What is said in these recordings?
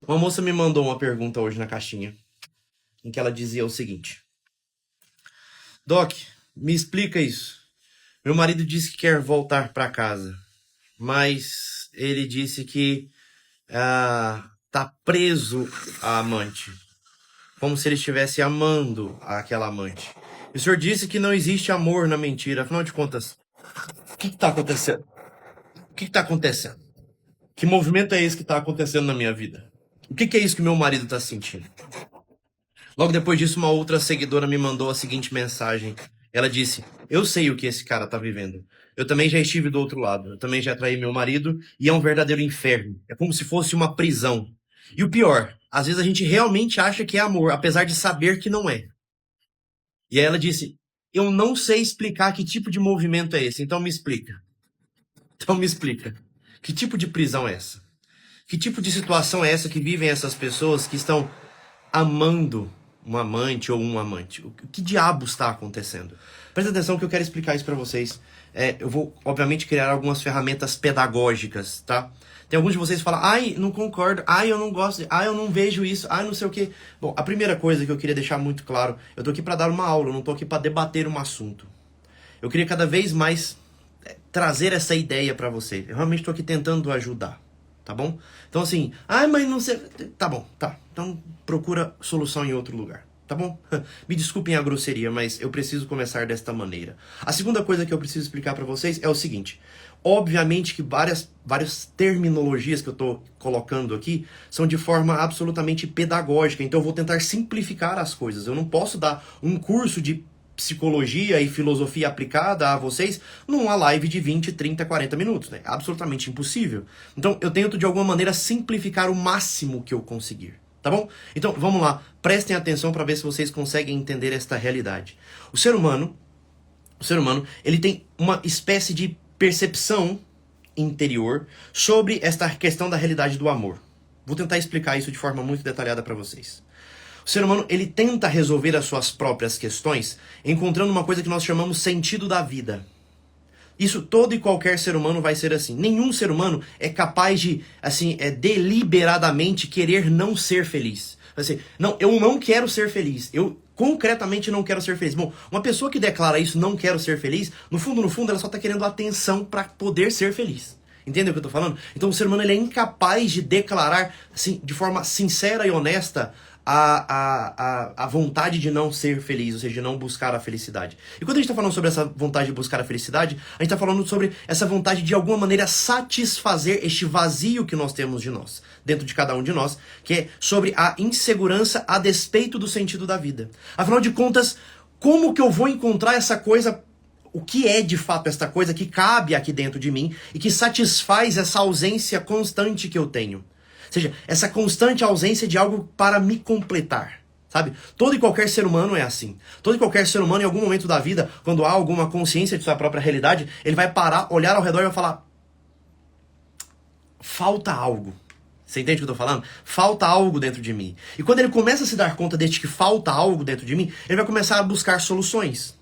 Uma moça me mandou uma pergunta hoje na caixinha, em que ela dizia o seguinte: Doc, me explica isso. Meu marido disse que quer voltar para casa, mas ele disse que tá preso à amante, como se ele estivesse amando aquela amante. E o senhor disse que não existe amor na mentira. Afinal de contas, o que está acontecendo? O que está acontecendo? Que movimento é esse que está acontecendo na minha vida? O que é isso que meu marido está sentindo? Logo depois disso, uma outra seguidora me mandou a seguinte mensagem. Ela disse: Eu sei o que esse cara tá vivendo. Eu também já estive do outro lado. Eu também já traí meu marido e é um verdadeiro inferno. É como se fosse uma prisão. E o pior, às vezes a gente realmente acha que é amor, apesar de saber que não é. E aí ela disse: Eu não sei explicar que tipo de movimento é esse, então me explica. Então me explica. Que tipo de prisão é essa? Que tipo de situação é essa que vivem essas pessoas que estão amando um amante ou um amante? O que diabos está acontecendo? Presta atenção que eu quero explicar isso para vocês. Eu vou, obviamente, criar algumas ferramentas pedagógicas, tá? Tem alguns de vocês que falam, ai, não concordo, ai, eu não gosto, ai, eu não vejo isso, ai, não sei o quê. Bom, a primeira coisa que eu queria deixar muito claro, eu tô aqui para dar uma aula, eu não tô aqui para debater um assunto. Eu queria cada vez mais trazer essa ideia para você. Eu realmente estou aqui tentando ajudar, tá bom? Então assim, ai, mas não sei, tá bom, tá. Então procura solução em outro lugar, tá bom? Me desculpem a grosseria, mas eu preciso começar desta maneira. A segunda coisa que eu preciso explicar para vocês é o seguinte: obviamente que várias terminologias que eu estou colocando aqui são de forma absolutamente pedagógica, então eu vou tentar simplificar as coisas. Eu não posso dar um curso de psicologia e filosofia aplicada a vocês numa live de 20, 30, 40 minutos, né? Absolutamente impossível. Então eu tento de alguma maneira simplificar o máximo que eu conseguir, tá bom? Então vamos lá, prestem atenção para ver se vocês conseguem entender esta realidade. O ser humano, ele tem uma espécie de percepção interior sobre esta questão da realidade do amor. Vou tentar explicar isso de forma muito detalhada para vocês. O ser humano, ele tenta resolver as suas próprias questões encontrando uma coisa que nós chamamos sentido da vida. Isso todo e qualquer ser humano vai ser assim. Nenhum ser humano é capaz de, assim, deliberadamente querer não ser feliz. Assim, não, eu não quero ser feliz. Eu concretamente não quero ser feliz. Bom, uma pessoa que declara isso, não quero ser feliz, no fundo, ela só está querendo atenção para poder ser feliz. Entendeu o que eu tô falando? Então o ser humano, ele é incapaz de declarar, assim, de forma sincera e honesta a vontade de não ser feliz, ou seja, de não buscar a felicidade. E quando a gente está falando sobre essa vontade de buscar a felicidade, a gente está falando sobre essa vontade de alguma maneira satisfazer este vazio que nós temos de nós, dentro de cada um de nós, que é sobre a insegurança a despeito do sentido da vida. Afinal de contas, como que eu vou encontrar essa coisa? O que é de fato esta coisa que cabe aqui dentro de mim e que satisfaz essa ausência constante que eu tenho? Ou seja, essa constante ausência de algo para me completar. Sabe? Todo e qualquer ser humano é assim. Todo e qualquer ser humano, em algum momento da vida, quando há alguma consciência de sua própria realidade, ele vai parar, olhar ao redor e vai falar: falta algo. Você entende o que eu tô falando? Falta algo dentro de mim. E quando ele começa a se dar conta de que falta algo dentro de mim, ele vai começar a buscar soluções.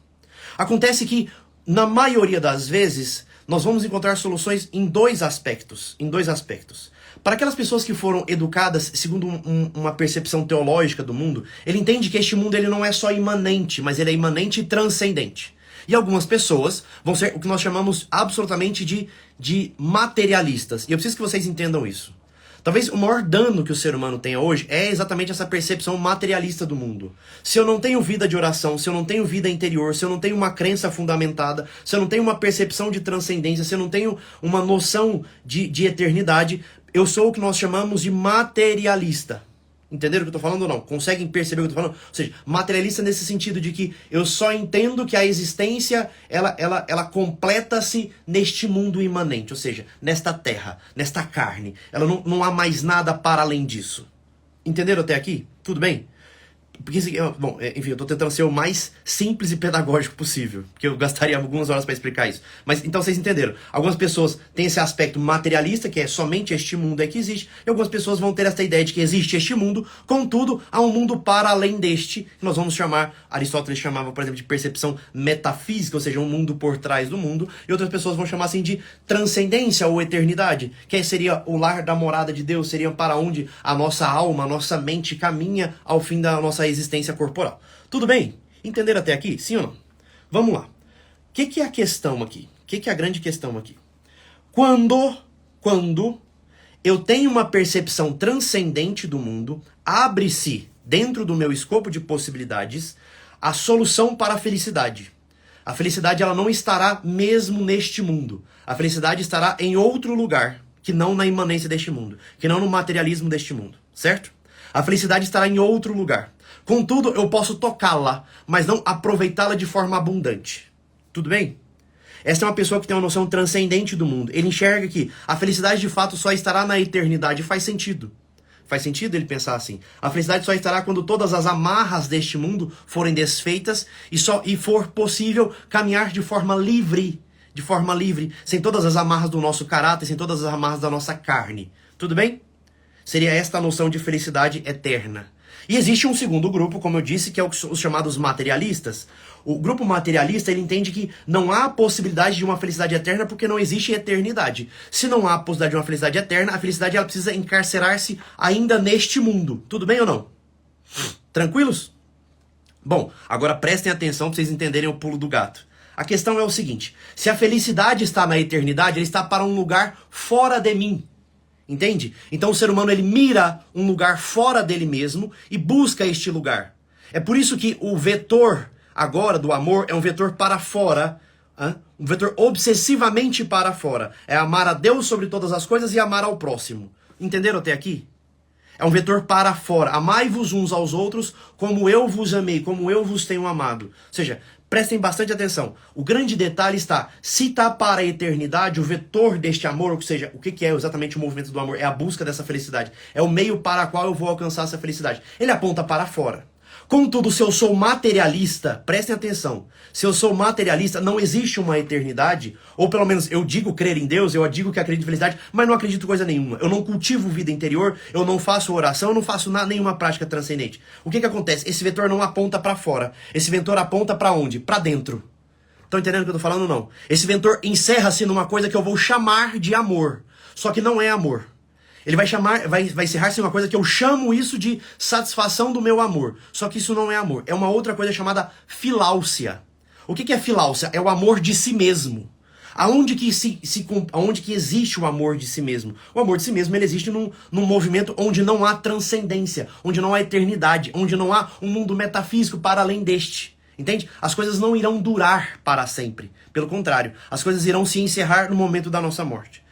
Acontece que, na maioria das vezes, nós vamos encontrar soluções em dois aspectos. Em dois aspectos. Para aquelas pessoas que foram educadas segundo uma percepção teológica do mundo, ele entende que este mundo ele não é só imanente, mas ele é imanente e transcendente. E algumas pessoas vão ser o que nós chamamos absolutamente de materialistas. E eu preciso que vocês entendam isso. Talvez o maior dano que o ser humano tenha hoje é exatamente essa percepção materialista do mundo. Se eu não tenho vida de oração, se eu não tenho vida interior, se eu não tenho uma crença fundamentada, se eu não tenho uma percepção de transcendência, se eu não tenho uma noção de eternidade, eu sou o que nós chamamos de materialista. Entenderam o que eu tô falando ou não? Conseguem perceber o que eu tô falando? Ou seja, materialista nesse sentido de que eu só entendo que a existência, ela completa-se neste mundo imanente, ou seja, nesta terra, nesta carne. Ela não há mais nada para além disso. Entenderam até aqui? Tudo bem? Porque, bom, enfim, eu tô tentando ser o mais simples e pedagógico possível, porque eu gastaria algumas horas para explicar isso. Mas, então, vocês entenderam. Algumas pessoas têm esse aspecto materialista, que é somente este mundo é que existe, e algumas pessoas vão ter essa ideia de que existe este mundo, contudo, há um mundo para além deste, que nós vamos chamar, Aristóteles chamava, por exemplo, de percepção metafísica, ou seja, um mundo por trás do mundo, e outras pessoas vão chamar, assim, de transcendência ou eternidade, que aí seria o lar da morada de Deus, seria para onde a nossa alma, a nossa mente caminha ao fim da nossa existência corporal. Tudo bem? Entenderam até aqui? Sim ou não? Vamos lá. O que é a questão aqui? O que é a grande questão aqui? Quando eu tenho uma percepção transcendente do mundo, abre-se, dentro do meu escopo de possibilidades, a solução para a felicidade. A felicidade ela não estará mesmo neste mundo. A felicidade estará em outro lugar, que não na imanência deste mundo, que não no materialismo deste mundo, certo? A felicidade estará em outro lugar. Contudo, eu posso tocá-la, mas não aproveitá-la de forma abundante. Tudo bem? Essa é uma pessoa que tem uma noção transcendente do mundo. Ele enxerga que a felicidade de fato só estará na eternidade. Faz sentido. Faz sentido ele pensar assim. A felicidade só estará quando todas as amarras deste mundo forem desfeitas e for possível caminhar de forma livre, sem todas as amarras do nosso caráter, sem todas as amarras da nossa carne. Tudo bem? Seria esta a noção de felicidade eterna. E existe um segundo grupo, como eu disse, que é os chamados materialistas. O grupo materialista, ele entende que não há possibilidade de uma felicidade eterna porque não existe eternidade. Se não há possibilidade de uma felicidade eterna, a felicidade ela precisa encarcerar-se ainda neste mundo. Tudo bem ou não? Tranquilos? Bom, agora prestem atenção para vocês entenderem o pulo do gato. A questão é o seguinte, se a felicidade está na eternidade, ela está para um lugar fora de mim. Entende? Então o ser humano ele mira um lugar fora dele mesmo e busca este lugar. É por isso que o vetor agora do amor é um vetor para fora, um vetor obsessivamente para fora. É amar a Deus sobre todas as coisas e amar ao próximo. Entenderam até aqui? É um vetor para fora. Amai-vos uns aos outros como eu vos amei, como eu vos tenho amado. Ou seja, prestem bastante atenção. O grande detalhe está, se está para a eternidade, o vetor deste amor, ou seja, o que é exatamente o movimento do amor? É a busca dessa felicidade. É o meio para qual eu vou alcançar essa felicidade. Ele aponta para fora. Contudo, se eu sou materialista, prestem atenção, se eu sou materialista, não existe uma eternidade, ou pelo menos eu digo crer em Deus, eu digo que acredito em felicidade, mas não acredito em coisa nenhuma. Eu não cultivo vida interior, eu não faço oração, eu não faço nenhuma prática transcendente. O que acontece? Esse vetor não aponta para fora, esse vetor aponta para onde? Para dentro. Estão entendendo o que eu tô falando ou não? Esse vetor encerra-se numa coisa que eu vou chamar de amor, só que não é amor. Ele vai encerrar-se em uma coisa que eu chamo isso de satisfação do meu amor. Só que isso não é amor. É uma outra coisa chamada filáusia. O que é filáusia? É o amor de si mesmo. Aonde que existe o amor de si mesmo? O amor de si mesmo ele existe num movimento onde não há transcendência, onde não há eternidade, onde não há um mundo metafísico para além deste. Entende? As coisas não irão durar para sempre. Pelo contrário, as coisas irão se encerrar no momento da nossa morte.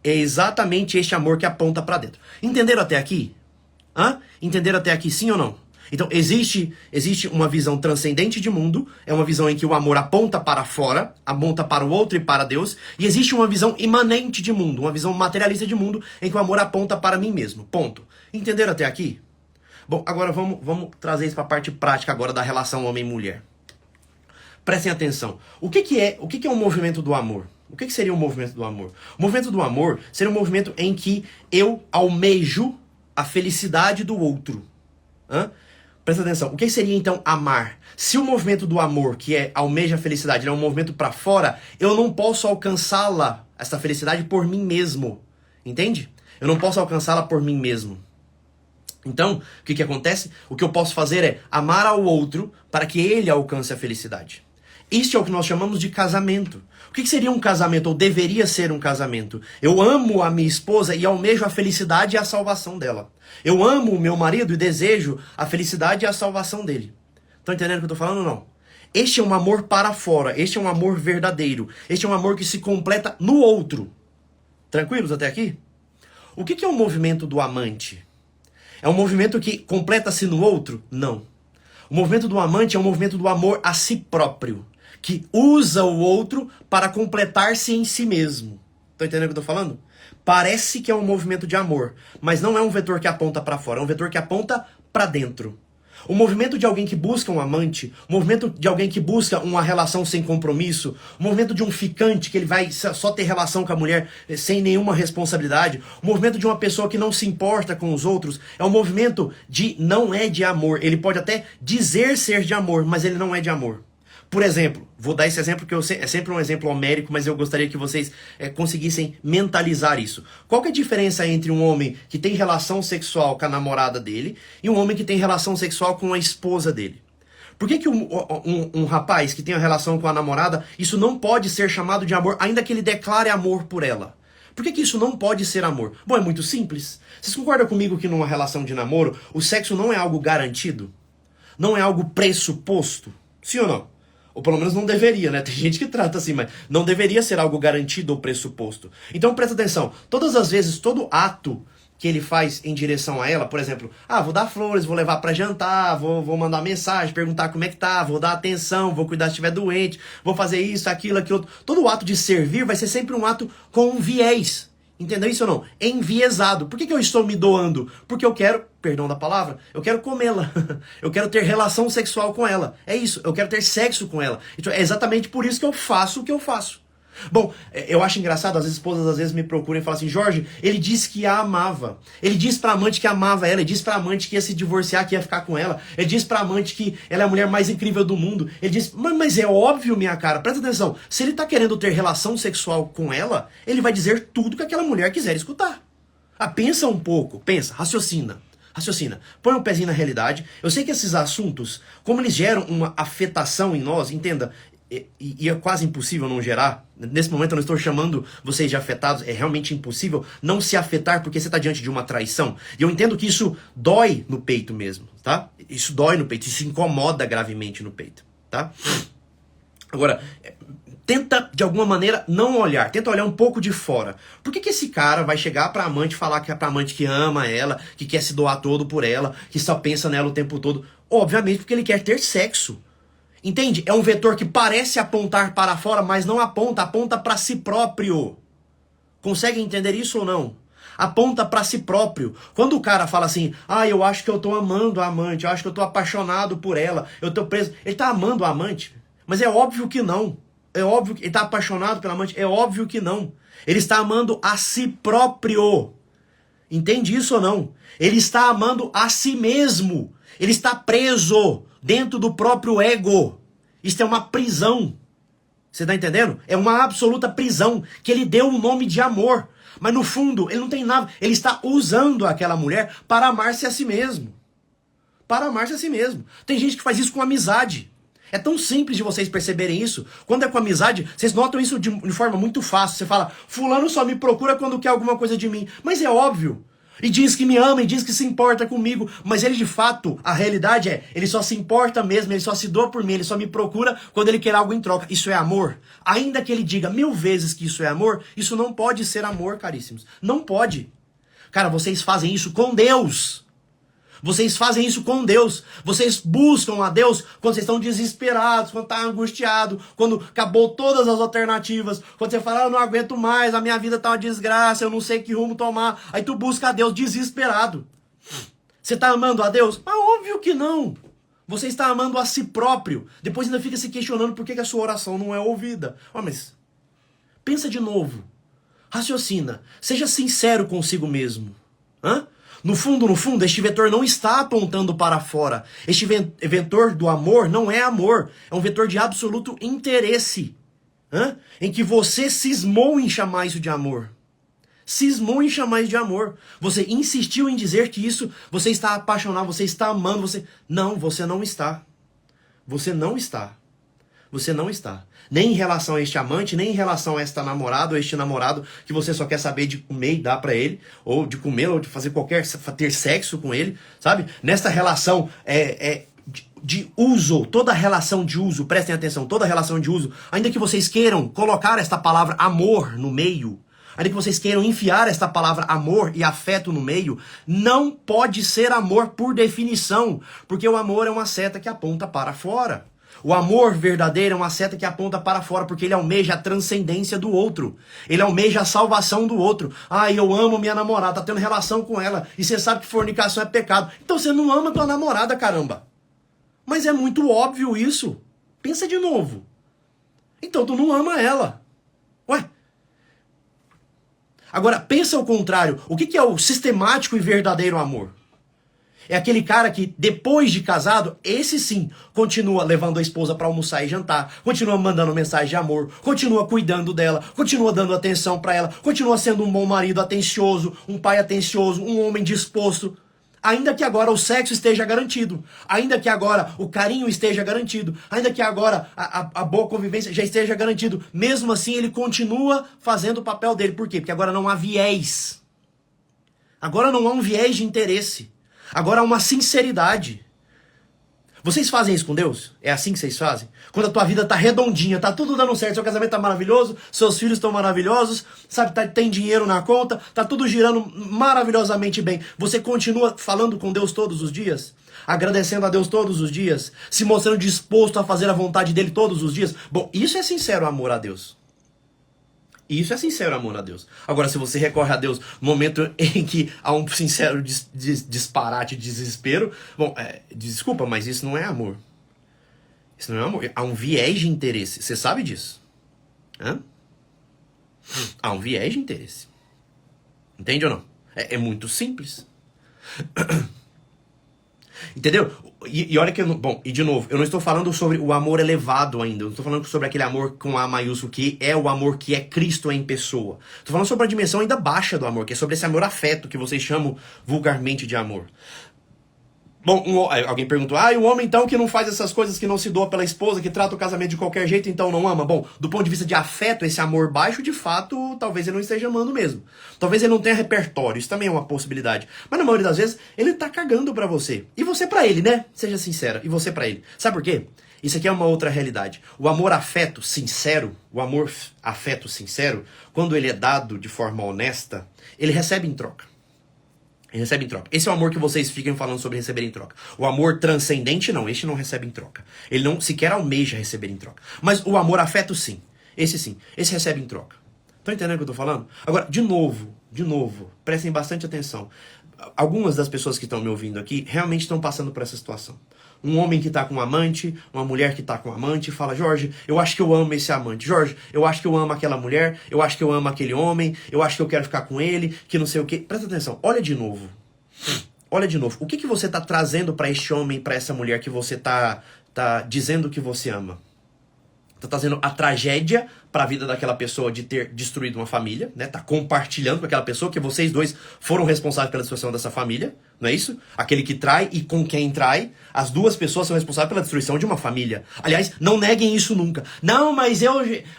É exatamente este amor que aponta para dentro. Entenderam até aqui? Entenderam até aqui, sim ou não? Então, existe uma visão transcendente de mundo, é uma visão em que o amor aponta para fora, aponta para o outro e para Deus, e existe uma visão imanente de mundo, uma visão materialista de mundo, em que o amor aponta para mim mesmo. Ponto. Entenderam até aqui? Bom, agora vamos trazer isso para a parte prática agora da relação homem-mulher. Prestem atenção. O que é o movimento do amor? O que seria o movimento do amor? O movimento do amor seria um movimento em que eu almejo a felicidade do outro. Presta atenção. O que seria então amar? Se o movimento do amor, que é almeja a felicidade, é um movimento para fora, eu não posso alcançá-la, essa felicidade, por mim mesmo. Entende? Eu não posso alcançá-la por mim mesmo. Então, o que acontece? O que eu posso fazer é amar ao outro para que ele alcance a felicidade. Isto é o que nós chamamos de casamento. O que seria um casamento, ou deveria ser um casamento? Eu amo a minha esposa e almejo a felicidade e a salvação dela. Eu amo o meu marido e desejo a felicidade e a salvação dele. Estão entendendo o que eu estou falando ou não? Este é um amor para fora, este é um amor verdadeiro. Este é um amor que se completa no outro. Tranquilos até aqui? O que é o movimento do amante? É um movimento que completa-se no outro? Não. O movimento do amante é um movimento do amor a si próprio, que usa o outro para completar-se em si mesmo. Estão entendendo o que eu estou falando? Parece que é um movimento de amor, mas não é um vetor que aponta para fora, é um vetor que aponta para dentro. O movimento de alguém que busca um amante, o movimento de alguém que busca uma relação sem compromisso, o movimento de um ficante que ele vai só ter relação com a mulher sem nenhuma responsabilidade, o movimento de uma pessoa que não se importa com os outros, é um movimento não é de amor. Ele pode até dizer ser de amor, mas ele não é de amor. Por exemplo, vou dar esse exemplo que é sempre um exemplo homérico, mas eu gostaria que vocês conseguissem mentalizar isso. Qual que é a diferença entre um homem que tem relação sexual com a namorada dele e um homem que tem relação sexual com a esposa dele? Por que um rapaz que tem uma relação com a namorada, isso não pode ser chamado de amor, ainda que ele declare amor por ela? Por que isso não pode ser amor? Bom, é muito simples. Vocês concordam comigo que numa relação de namoro, o sexo não é algo garantido? Não é algo pressuposto? Sim ou não? Ou pelo menos não deveria, né? Tem gente que trata assim, mas não deveria ser algo garantido ou pressuposto. Então presta atenção, todas as vezes, todo ato que ele faz em direção a ela, por exemplo, vou dar flores, vou levar pra jantar, vou mandar mensagem, perguntar como é que tá, vou dar atenção, vou cuidar se estiver doente, vou fazer isso, aquilo, aquilo. Todo ato de servir vai ser sempre um ato com um viés. Entendeu isso ou não? Enviesado. Por que eu estou me doando? Porque eu quero, perdão da palavra, eu quero comê-la. Eu quero ter relação sexual com ela. É isso, eu quero ter sexo com ela. Então, é exatamente por isso que eu faço o que eu faço. Bom, eu acho engraçado, as esposas às vezes me procuram e falam assim, Jorge, ele disse que a amava. Ele disse pra amante que amava ela, ele disse pra amante que ia se divorciar, que ia ficar com ela. Ele disse pra amante que ela é a mulher mais incrível do mundo. Ele disse, mas é óbvio, minha cara, presta atenção. Se ele tá querendo ter relação sexual com ela, ele vai dizer tudo que aquela mulher quiser escutar. Pensa um pouco, pensa, raciocina. Põe um pezinho na realidade. Eu sei que esses assuntos, como eles geram uma afetação em nós, entenda, e é quase impossível não gerar. Nesse momento eu não estou chamando vocês de afetados, é realmente impossível não se afetar porque você está diante de uma traição. E eu entendo que isso dói no peito mesmo, tá? Isso dói no peito, isso incomoda gravemente no peito, tá? Agora, tenta de alguma maneira não olhar, tenta olhar um pouco de fora. Por que esse cara vai chegar pra amante e falar que é pra amante que ama ela, que quer se doar todo por ela, que só pensa nela o tempo todo? Obviamente porque ele quer ter sexo. Entende? É um vetor que parece apontar para fora, mas não aponta, aponta para si próprio. Consegue entender isso ou não? Aponta para si próprio. Quando o cara fala assim, eu acho que eu tô amando a amante, eu acho que eu tô apaixonado por ela, eu tô preso. Ele tá amando a amante? Mas é óbvio que não. É óbvio que ele tá apaixonado pela amante? É óbvio que não. Ele está amando a si próprio. Entende isso ou não? Ele está amando a si mesmo. Ele está preso dentro do próprio ego. Isso é uma prisão. Você está entendendo? É uma absoluta prisão que ele deu o nome de amor. Mas no fundo, ele não tem nada. Ele está usando aquela mulher para amar-se a si mesmo. Para amar-se a si mesmo. Tem gente que faz isso com amizade. É tão simples de vocês perceberem isso. Quando é com amizade, vocês notam isso de forma muito fácil. Você fala, fulano só me procura quando quer alguma coisa de mim. Mas é óbvio. E diz que me ama, e diz que se importa comigo. Mas ele de fato, a realidade é, ele só se importa mesmo, ele só se doa por mim, ele só me procura quando ele quer algo em troca. Isso é amor? Ainda que ele diga 1000 vezes que isso é amor, isso não pode ser amor, caríssimos. Não pode. Cara, vocês fazem isso com Deus. Vocês fazem isso com Deus. Vocês buscam a Deus quando vocês estão desesperados, quando está angustiado, quando acabou todas as alternativas, quando você fala, eu não aguento mais, a minha vida tá uma desgraça, eu não sei que rumo tomar. Aí tu busca a Deus desesperado. Você está amando a Deus? Mas óbvio que não. Você está amando a si próprio. Depois ainda fica se questionando por que a sua oração não é ouvida. Mas pensa de novo. Raciocina. Seja sincero consigo mesmo. No fundo, este vetor não está apontando para fora. Este vetor do amor não é amor. É um vetor de absoluto interesse. Em que você cismou em chamar isso de amor. Cismou em chamar isso de amor. Você insistiu em dizer que isso, você está apaixonado, você está amando, você... Não, você não está. Você não está. Você não está. Nem em relação a este amante, nem em relação a esta namorada ou este namorado que você só quer saber de comer e dar pra ele, ou de comer, ou de fazer ter sexo com ele, sabe? Nesta relação de uso, toda relação de uso, prestem atenção, toda relação de uso, ainda que vocês queiram colocar esta palavra amor no meio, ainda que vocês queiram enfiar esta palavra amor e afeto no meio, não pode ser amor por definição, porque o amor é uma seta que aponta para fora. O amor verdadeiro é uma seta que aponta para fora, porque ele almeja a transcendência do outro. Ele almeja a salvação do outro. Ah, eu amo minha namorada, tá tendo relação com ela, e você sabe que fornicação é pecado. Então você não ama tua namorada, caramba. Mas é muito óbvio isso. Pensa de novo. Então tu não ama ela. Ué? Agora, pensa o contrário. O que é o sistemático e verdadeiro amor? É aquele cara que, depois de casado, esse sim, continua levando a esposa para almoçar e jantar, continua mandando mensagem de amor, continua cuidando dela, continua dando atenção para ela, continua sendo um bom marido atencioso, um pai atencioso, um homem disposto. Ainda que agora o sexo esteja garantido, ainda que agora o carinho esteja garantido, ainda que agora a boa convivência já esteja garantido, mesmo assim ele continua fazendo o papel dele. Por quê? Porque agora não há viés. Agora não há um viés de interesse. Agora há uma sinceridade. Vocês fazem isso com Deus? É assim que vocês fazem? Quando a tua vida tá redondinha, tá tudo dando certo, seu casamento tá maravilhoso, seus filhos estão maravilhosos, sabe, tem dinheiro na conta, tá tudo girando maravilhosamente bem. Você continua falando com Deus todos os dias? Agradecendo a Deus todos os dias? Se mostrando disposto a fazer a vontade dele todos os dias? Bom, isso é sincero amor a Deus. Isso é sincero amor a Deus. Agora, se você recorre a Deus no momento em que há um sincero disparate, desespero, bom, desculpa, mas isso não é amor. Isso não é amor. Há um viés de interesse. Você sabe disso? Hã? Há um viés de interesse. Entende ou não? É muito simples. Entendeu? E olha que eu não, bom, e de novo, eu não estou falando sobre o amor elevado ainda. Eu não estou falando sobre aquele amor com A maiúsculo, que é o amor que é Cristo em pessoa. Estou falando sobre a dimensão ainda baixa do amor, que é sobre esse amor afeto que vocês chamam vulgarmente de amor. Bom, alguém perguntou, e o homem então que não faz essas coisas, que não se doa pela esposa, que trata o casamento de qualquer jeito, então não ama? Bom, do ponto de vista de afeto, esse amor baixo, de fato, talvez ele não esteja amando mesmo. Talvez ele não tenha repertório, isso também é uma possibilidade. Mas na maioria das vezes, ele tá cagando pra você. E você pra ele, né? Seja sincera, e você pra ele. Sabe por quê? Isso aqui é uma outra realidade. O amor afeto sincero, quando ele é dado de forma honesta, ele recebe em troca. Recebe em troca. Esse é o amor que vocês ficam falando sobre receber em troca. O amor transcendente, não. Este não recebe em troca. Ele não sequer almeja receber em troca. Mas o amor afeto, sim. Sim. Esse recebe em troca. Estão entendendo o que eu estou falando? Agora, de novo, prestem bastante atenção. Algumas das pessoas que estão me ouvindo aqui realmente estão passando por essa situação. Um homem que está com um amante, uma mulher que está com um amante, fala, Jorge, eu acho que eu amo esse amante. Jorge, eu acho que eu amo aquela mulher, eu acho que eu amo aquele homem, eu acho que eu quero ficar com ele, que não sei o quê. Presta atenção, olha de novo. Olha de novo. O que você está trazendo para este homem, para essa mulher que você está dizendo que você ama? Tá trazendo a tragédia para a vida daquela pessoa de ter destruído uma família, né? Tá compartilhando com aquela pessoa que vocês dois foram responsáveis pela destruição dessa família, não é isso? Aquele que trai e com quem trai, as duas pessoas são responsáveis pela destruição de uma família. Aliás, não neguem isso nunca. Não, mas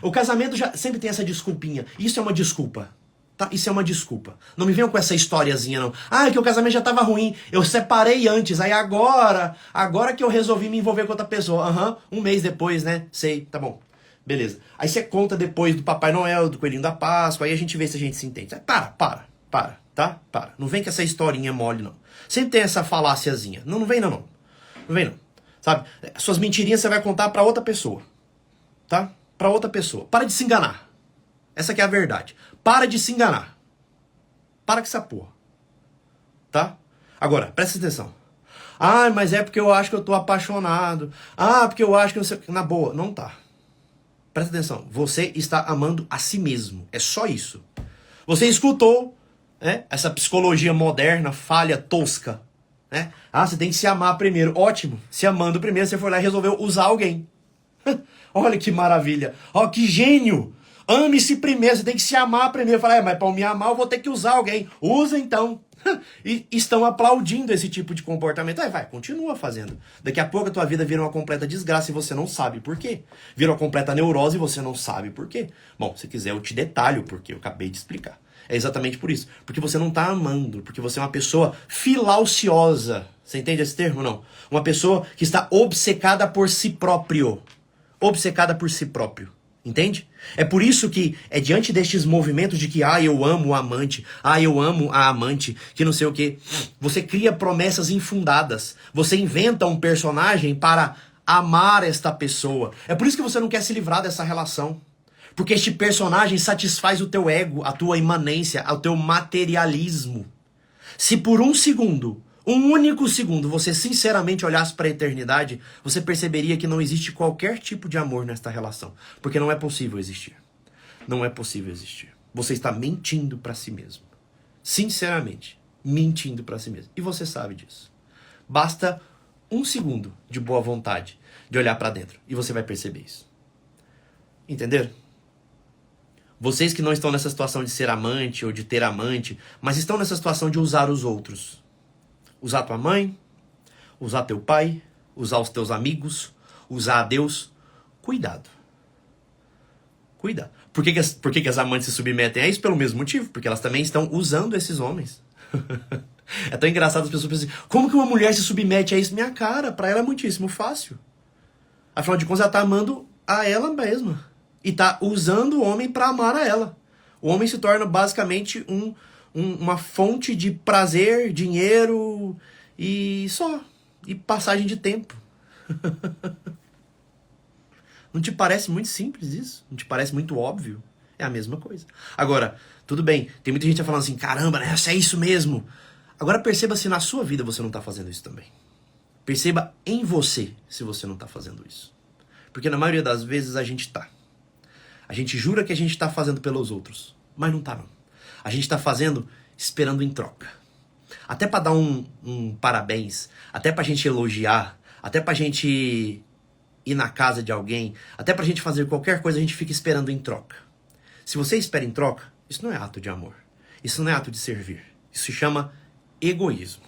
o casamento já sempre tem essa desculpinha. Isso é uma desculpa. Tá? Isso é uma desculpa. Não me venham com essa historiazinha, não. É que o casamento já tava ruim. Eu separei antes. Aí agora que eu resolvi me envolver com outra pessoa. Um mês depois, né? Sei, tá bom. Beleza. Aí você conta depois do Papai Noel, do Coelhinho da Páscoa. Aí a gente vê se a gente se entende. Para, tá? Para. Não vem com essa historinha mole, não. Sempre tem essa faláciazinha. Não vem, não. Não vem, não. Sabe? Suas mentirinhas você vai contar pra outra pessoa. Tá? Pra outra pessoa. Para de se enganar. Essa que é a verdade. Para de se enganar. Para com essa porra. Tá? Agora, presta atenção. Mas é porque eu acho que eu tô apaixonado. Porque eu acho que eu não sei... Na boa, não tá. Presta atenção. Você está amando a si mesmo. É só isso. Você escutou, né, essa psicologia moderna, falha, tosca. Né? Você tem que se amar primeiro. Ótimo. Se amando primeiro, você foi lá e resolveu usar alguém. Olha que maravilha. Que gênio. Ame-se primeiro, você tem que se amar primeiro. Fala, mas para me amar eu vou ter que usar alguém. Usa então. E estão aplaudindo esse tipo de comportamento. Vai, continua fazendo. Daqui a pouco a tua vida vira uma completa desgraça e você não sabe por quê. Vira uma completa neurose e você não sabe por quê. Bom, se quiser eu te detalho porque eu acabei de explicar. É exatamente por isso. Porque você não está amando, porque você é uma pessoa filauciosa. Você entende esse termo, não? Uma pessoa que está obcecada por si próprio. Obcecada por si próprio. Entende? É por isso que é diante destes movimentos de que eu amo o amante, eu amo a amante, que não sei o que, você cria promessas infundadas. Você inventa um personagem para amar esta pessoa. É por isso que você não quer se livrar dessa relação. Porque este personagem satisfaz o teu ego, a tua imanência, o teu materialismo. Se por um segundo, um único segundo, você sinceramente olhasse para a eternidade, você perceberia que não existe qualquer tipo de amor nesta relação. Porque não é possível existir. Não é possível existir. Você está mentindo para si mesmo. Sinceramente, mentindo para si mesmo. E você sabe disso. Basta um segundo de boa vontade, de olhar para dentro, e você vai perceber isso. Entenderam? Vocês que não estão nessa situação de ser amante ou de ter amante, mas estão nessa situação de usar os outros. Usar tua mãe, usar teu pai, usar os teus amigos, usar a Deus. Cuidado. Cuidado. Por que as amantes se submetem a isso? Pelo mesmo motivo, porque elas também estão usando esses homens. É tão engraçado as pessoas pensam assim, como que uma mulher se submete a isso? Minha cara, pra ela é muitíssimo fácil. Afinal de contas, ela tá amando a ela mesma. E tá usando o homem pra amar a ela. O homem se torna basicamente uma fonte de prazer, dinheiro e só. E passagem de tempo. Não te parece muito simples isso? Não te parece muito óbvio? É a mesma coisa. Agora, tudo bem, tem muita gente falando assim, caramba, né, é isso mesmo. Agora perceba se na sua vida você não tá fazendo isso também. Perceba em você se você não tá fazendo isso. Porque na maioria das vezes a gente tá. A gente jura que a gente tá fazendo pelos outros, mas não tá não. A gente tá fazendo esperando em troca. Até pra dar um parabéns, até pra gente elogiar, até pra gente ir na casa de alguém, até pra gente fazer qualquer coisa, a gente fica esperando em troca. Se você espera em troca, isso não é ato de amor. Isso não é ato de servir. Isso se chama egoísmo.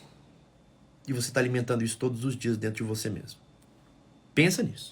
E você está alimentando isso todos os dias dentro de você mesmo. Pensa nisso.